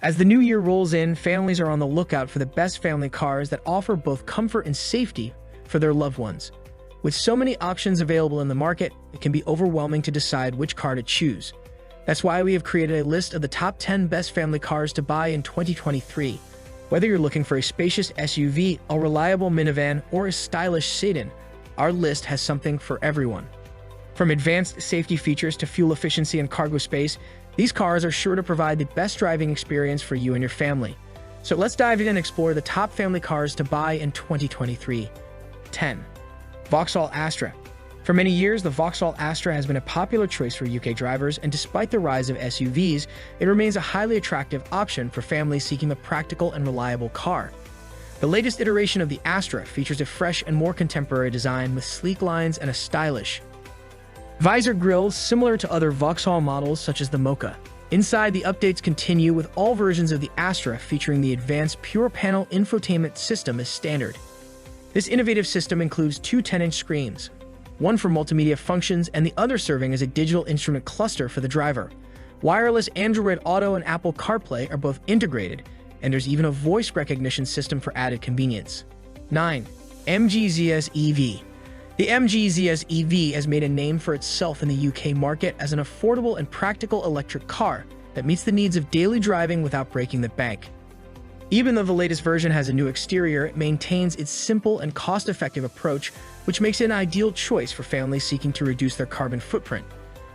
As the new year rolls in, families are on the lookout for the best family cars that offer both comfort and safety for their loved ones. With so many options available in the market, it can be overwhelming to decide which car to choose. That's why we have created a list of the top 10 best family cars to buy in 2023. Whether you're looking for a spacious SUV, a reliable minivan, or a stylish sedan, our list has something for everyone. From advanced safety features to fuel efficiency and cargo space, these cars are sure to provide the best driving experience for you and your family. So let's dive in and explore the top family cars to buy in 2023. 10. Vauxhall Astra. For many years, the Vauxhall Astra has been a popular choice for UK drivers, and despite the rise of SUVs, it remains a highly attractive option for families seeking a practical and reliable car. The latest iteration of the Astra features a fresh and more contemporary design with sleek lines and a stylish visor grille similar to other Vauxhall models such as the Mocha. Inside, the updates continue with all versions of the Astra featuring the advanced pure-panel infotainment system as standard. This innovative system includes two 10-inch screens, one for multimedia functions and the other serving as a digital instrument cluster for the driver. Wireless Android Auto and Apple CarPlay are both integrated, and there's even a voice recognition system for added convenience. 9. MG ZS EV. The MG ZS EV has made a name for itself in the UK market as an affordable and practical electric car that meets the needs of daily driving without breaking the bank. Even though the latest version has a new exterior, it maintains its simple and cost-effective approach, which makes it an ideal choice for families seeking to reduce their carbon footprint.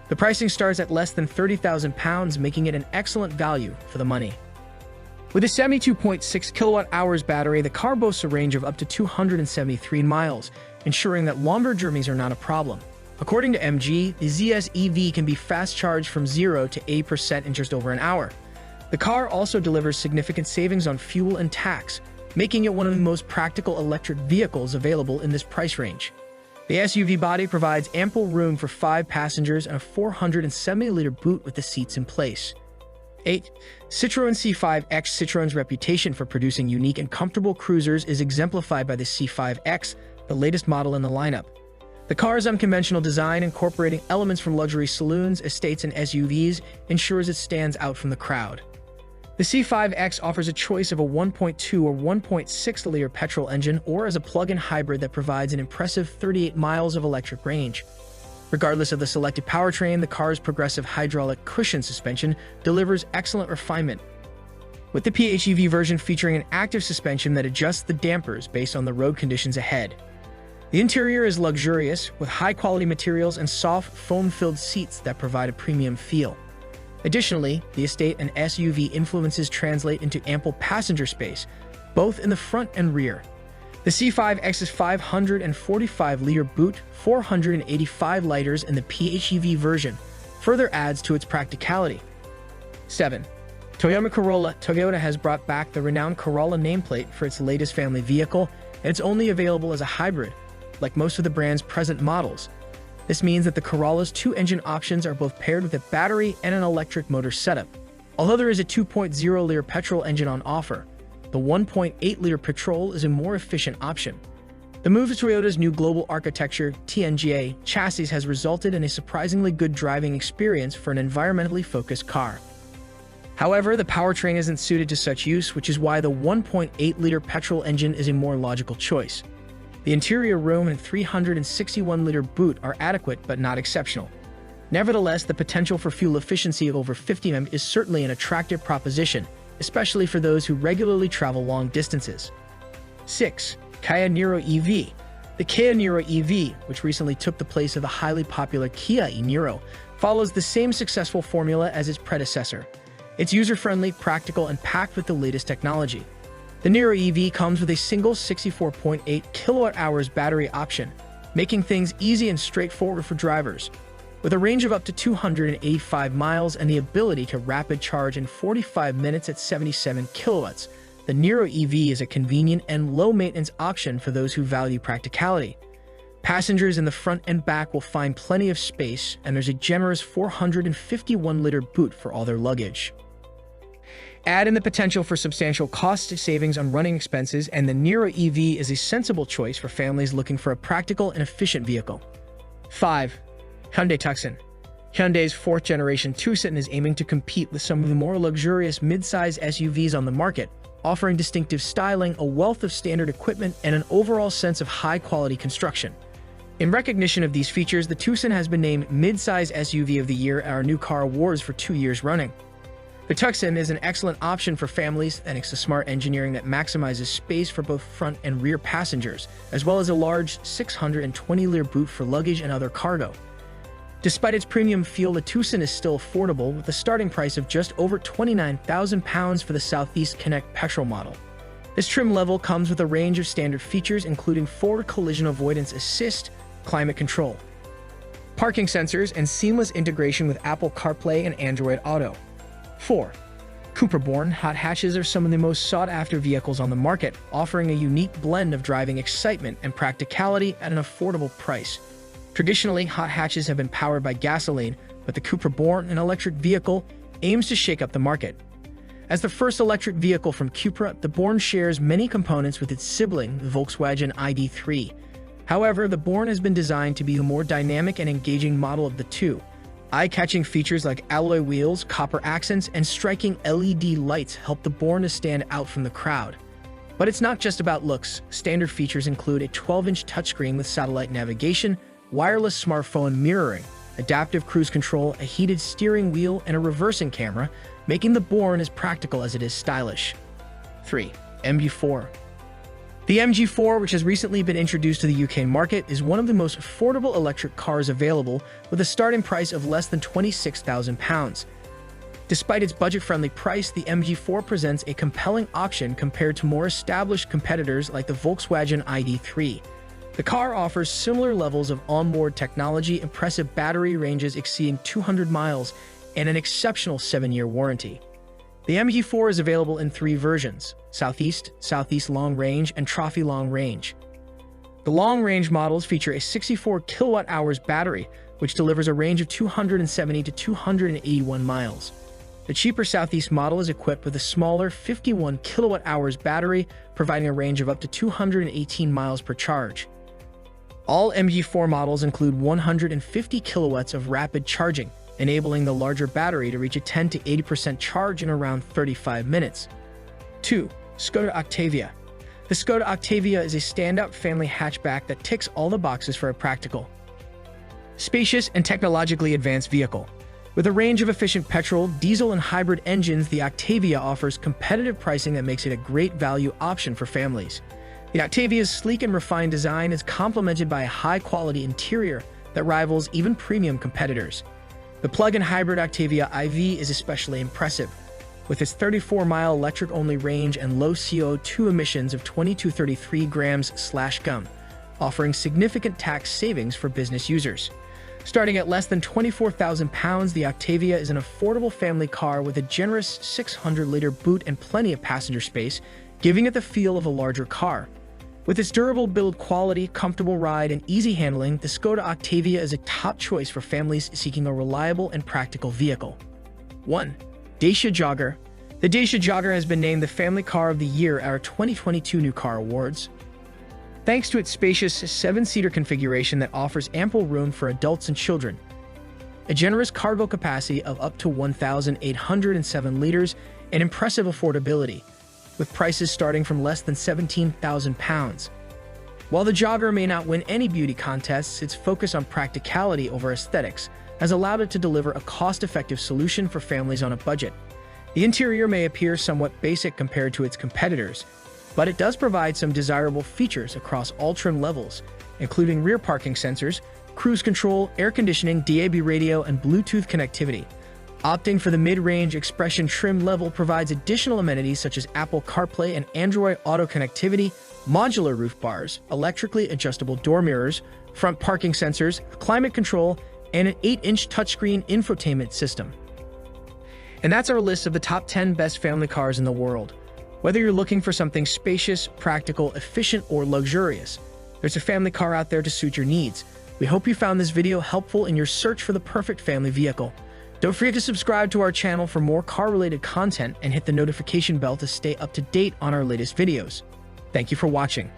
The pricing starts at less than £30,000, making it an excellent value for the money. With a 72.6 kilowatt-hours battery, the car boasts a range of up to 273 miles, ensuring that longer journeys are not a problem. According to MG, the ZS EV can be fast-charged from 0 to 8% in just over an hour. The car also delivers significant savings on fuel and tax, making it one of the most practical electric vehicles available in this price range. The SUV body provides ample room for 5 passengers and a 470-liter boot with the seats in place. 8. Citroen C5X. Citroen's reputation for producing unique and comfortable cruisers is exemplified by the C5X, the latest model in the lineup. The car's unconventional design, incorporating elements from luxury saloons, estates, and SUVs, ensures it stands out from the crowd. The C5X offers a choice of a 1.2 or 1.6-liter petrol engine or as a plug-in hybrid that provides an impressive 38 miles of electric range. Regardless of the selected powertrain, the car's progressive hydraulic cushion suspension delivers excellent refinement, with the PHEV version featuring an active suspension that adjusts the dampers based on the road conditions ahead. The interior is luxurious, with high-quality materials and soft, foam-filled seats that provide a premium feel. Additionally, the estate and SUV influences translate into ample passenger space, both in the front and rear. The C5X's 545-liter boot, 485 liters in the PHEV version, further adds to its practicality. 7. Toyota Corolla. Toyota has brought back the renowned Corolla nameplate for its latest family vehicle, and it's only available as a hybrid, like most of the brand's present models. This means that the Corolla's 2 engine options are both paired with a battery and an electric motor setup. Although there is a 2.0-liter petrol engine on offer, the 1.8-liter petrol is a more efficient option. The move to Toyota's new global architecture TNGA chassis has resulted in a surprisingly good driving experience for an environmentally focused car. However, the powertrain isn't suited to such use, which is why the 1.8-liter petrol engine is a more logical choice. The interior room and 361-liter boot are adequate but not exceptional. Nevertheless, the potential for fuel efficiency of over 50 mph is certainly an attractive proposition, especially for those who regularly travel long distances. 6. Kia Niro EV. The Kia Niro EV, which recently took the place of the highly popular Kia e-Niro, follows the same successful formula as its predecessor. It's user-friendly, practical, and packed with the latest technology. The Niro EV comes with a single 64.8 kilowatt-hours battery option, making things easy and straightforward for drivers. With a range of up to 285 miles and the ability to rapid charge in 45 minutes at 77 kilowatts, the Niro EV is a convenient and low-maintenance option for those who value practicality. Passengers in the front and back will find plenty of space, and there's a generous 451-liter boot for all their luggage. Add in the potential for substantial cost savings on running expenses, and the Niro EV is a sensible choice for families looking for a practical and efficient vehicle. 5. Hyundai Tucson. Hyundai's fourth-generation Tucson is aiming to compete with some of the more luxurious mid-size SUVs on the market, offering distinctive styling, a wealth of standard equipment, and an overall sense of high-quality construction. In recognition of these features, the Tucson has been named Mid-Size SUV of the Year at our New Car Awards for 2 years running. The Tucson is an excellent option for families thanks to smart engineering that maximizes space for both front and rear passengers, as well as a large 620-liter boot for luggage and other cargo. Despite its premium feel, the Tucson is still affordable, with a starting price of just over £29,000 for the Southeast Connect petrol model. This trim level comes with a range of standard features, including forward collision avoidance assist, climate control, parking sensors, and seamless integration with Apple CarPlay and Android Auto. 4. Cooper-born hot hatches are some of the most sought-after vehicles on the market, offering a unique blend of driving excitement and practicality at an affordable price. Traditionally, hot hatches have been powered by gasoline, but the Cooper-born, an electric vehicle, aims to shake up the market. As the first electric vehicle from Cupra, the Born shares many components with its sibling, the Volkswagen ID.3. However, the Born has been designed to be a more dynamic and engaging model of the two. Eye-catching features like alloy wheels, copper accents, and striking LED lights help the Born to stand out from the crowd. But it's not just about looks. Standard features include a 12-inch touchscreen with satellite navigation, wireless smartphone mirroring, adaptive cruise control, a heated steering wheel, and a reversing camera, making the Born as practical as it is stylish. 3. MG4. The MG4, which has recently been introduced to the UK market, is one of the most affordable electric cars available, with a starting price of less than £26,000. Despite its budget-friendly price, the MG4 presents a compelling option compared to more established competitors like the Volkswagen ID.3. The car offers similar levels of onboard technology, impressive battery ranges exceeding 200 miles, and an exceptional 7-year warranty. The MG4 is available in 3 versions: Southeast, Southeast Long Range, and Trophy Long Range. The long-range models feature a 64 kilowatt-hours battery, which delivers a range of 270 to 281 miles. The cheaper Southeast model is equipped with a smaller 51 kilowatt-hours battery, providing a range of up to 218 miles per charge. All MG4 models include 150 kilowatts of rapid charging, enabling the larger battery to reach a 10 to 80% charge in around 35 minutes. 2. Skoda Octavia. The Skoda Octavia is a standout family hatchback that ticks all the boxes for a practical, spacious, and technologically advanced vehicle. With a range of efficient petrol, diesel, and hybrid engines, the Octavia offers competitive pricing that makes it a great value option for families. The Octavia's sleek and refined design is complemented by a high-quality interior that rivals even premium competitors. The plug-in hybrid Octavia IV is especially impressive, with its 34-mile electric-only range and low CO2 emissions of 20 to 33 grams/gun, offering significant tax savings for business users. Starting at less than £24,000, the Octavia is an affordable family car with a generous 600-liter boot and plenty of passenger space, giving it the feel of a larger car. With its durable build quality, comfortable ride, and easy handling, the Skoda Octavia is a top choice for families seeking a reliable and practical vehicle. 1. Dacia Jogger. The Dacia Jogger has been named the Family Car of the Year at our 2022 New Car Awards. Thanks to its spacious 7-seater configuration that offers ample room for adults and children, a generous cargo capacity of up to 1,807 liters, and impressive affordability, with prices starting from less than £17,000. While the Jogger may not win any beauty contests, its focus on practicality over aesthetics has allowed it to deliver a cost-effective solution for families on a budget. The interior may appear somewhat basic compared to its competitors, but it does provide some desirable features across all trim levels, including rear parking sensors, cruise control, air conditioning, DAB radio, and Bluetooth connectivity. Opting for the mid-range Expression trim level provides additional amenities such as Apple CarPlay and Android Auto connectivity, modular roof bars, electrically adjustable door mirrors, front parking sensors, climate control, and an 8-inch touchscreen infotainment system. And that's our list of the top 10 best family cars in the world. Whether you're looking for something spacious, practical, efficient, or luxurious, there's a family car out there to suit your needs. We hope you found this video helpful in your search for the perfect family vehicle. Don't forget to subscribe to our channel for more car-related content and hit the notification bell to stay up to date on our latest videos. Thank you for watching.